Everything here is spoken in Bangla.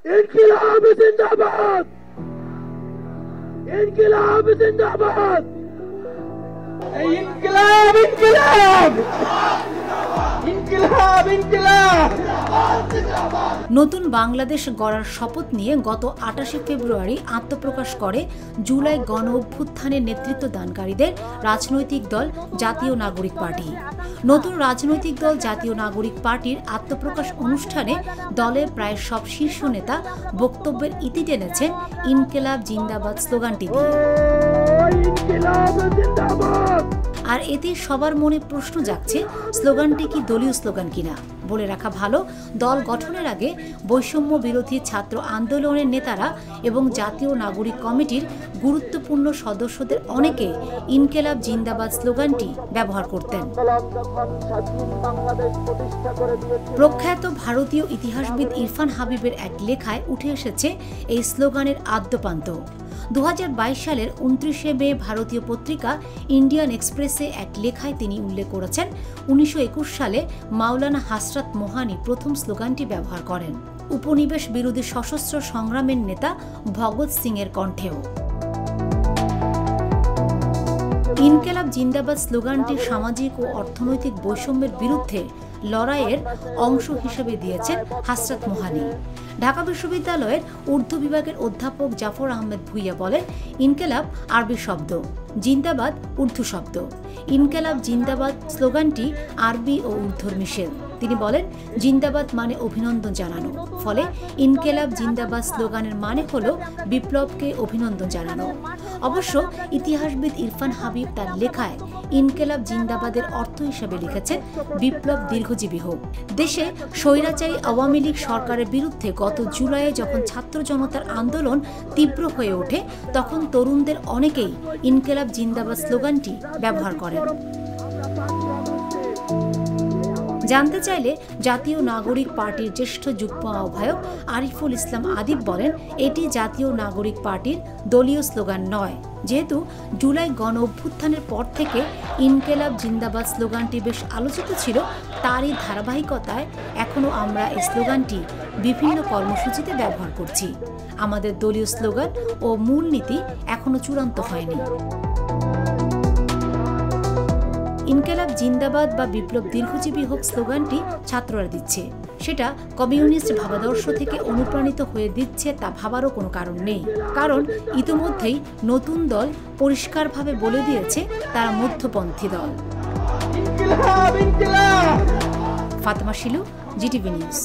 ইনকিলাব জিন্দাবাদ, ইনকিলাব জিন্দাবাদ, ইনকিলাব ইনকিলাব ইনকিলাব ইনকিলাব। নতুন বাংলাদেশ গড়ার শপথ নিয়ে গত 28 ফেব্রুয়ারি আত্মপ্রকাশ করে জুলাই গণ অভ্যুত্থানের নেতৃত্ব দানকারীদের রাজনৈতিক দল জাতীয় নাগরিক পার্টি। নতুন রাজনৈতিক দল জাতীয় নাগরিক পার্টির আত্মপ্রকাশ অনুষ্ঠানে দলের প্রায় সব শীর্ষ নেতা বক্তব্যের ইতি টেনেছেন ইনকিলাব জিন্দাবাদ স্লোগানটি দিয়ে। আর এতে সবার মনে প্রশ্ন জাগছে, স্লোগানটি কি দলীয় স্লোগান কিনা। বলে রাখা ভালো, দল গঠনের আগে বৈষম্য বিরোধী ছাত্র আন্দোলনের নেতারা এবং জাতীয় নাগরিক কমিটির গুরুত্বপূর্ণ সদস্যদের অনেকে ইনকিলাব জিন্দাবাদ স্লোগানটি ব্যবহার করতেন। প্রখ্যাত ভারতীয় ইতিহাসবিদ ইরফান হাবিবের এক লেখায় উঠে এসেছে এই স্লোগানের আদ্যপান্ত। 2022 সালের 29শে মে ভারতীয় পত্রিকা ইন্ডিয়ান এক্সপ্রেসে এক লেখায় তিনি উল্লেখ করেছেন 1921 সালে মাওলানা হাসরাত মোহানি প্রথম স্লোগানটি ব্যবহার করেন, উপনিবেশ বিরোধী সশস্ত্র সংগ্রামের নেতা ভগৎ সিং এর কণ্ঠেও। ইনকিলাব জিন্দাবাদ স্লোগানটি সামাজিক ও অর্থনৈতিক বৈষম্যের বিরুদ্ধে লড়াইয়ের অংশ হিসেবে দিয়েছেন হাসরাত মোহানি। ঢাকা বিশ্ববিদ্যালয়ের উর্দু বিভাগের অধ্যাপক জাফর আহমেদ ভুইয়া বলেন, ইনকিলাব আরবি শব্দ, জিন্দাবাদ উর্দু শব্দ। ইনকিলাব জিন্দাবাদ স্লোগানটি আরবি ও উর্দুর মিশেল। তিনি বলেন, জিন্দাবাদ মানে অভিনন্দন জানানো, ফলে ইনকিলাব জিন্দাবাদ স্লোগানের মানে হলো বিপ্লবকে অভিনন্দন জানানো। অবশ্য ইতিহাসবিদ ইরফান হাবিব তার লেখায় ইনকিলাব জিন্দাবাদের অর্থ হিসেবে লিখেছেন বিপ্লব দীর্ঘজীবী হোক। দেশে স্বৈরাচারী আওয়ামী লীগ সরকারের বিরুদ্ধে গত জুলাইয়ে যখন ছাত্র জনতার আন্দোলন তীব্র হয়ে ওঠে, তখন তরুণদের অনেকেই ইনকিলাব জিন্দাবাদ স্লোগানটি ব্যবহার করেন। জানতে চাইলে জাতীয় নাগরিক পার্টির জ্যেষ্ঠ যুগ্ম আহ্বায়ক আরিফুল ইসলাম আদিব বলেন, এটি জাতীয় নাগরিক পার্টির দলীয় স্লোগান নয়। যেহেতু জুলাই গণ অভ্যুত্থানের পর থেকে ইনকিলাব জিন্দাবাদ স্লোগানটি বেশ আলোচিত ছিল, তারই ধারাবাহিকতায় এখনও আমরা এই স্লোগানটি বিভিন্ন কর্মসূচিতে ব্যবহার করছি। আমাদের দলীয় স্লোগান ও মূলনীতি এখনও চূড়ান্ত হয়নি। ইনকিলাব জিন্দাবাদ বা বিপ্লব দীর্ঘজীবী হোক স্লোগানটি ছাত্ররা দিচ্ছে, সেটা কমিউনিস্ট ভাবাদর্শ থেকে অনুপ্রাণিত হয়ে দিচ্ছে তা ভাবারও কোনো কারণ নেই। কারণ ইতোমধ্যেই নতুন দল পরিষ্কারভাবে বলে দিয়েছে তারা মধ্যপন্থী দল। Fatema Shilu, GTV news.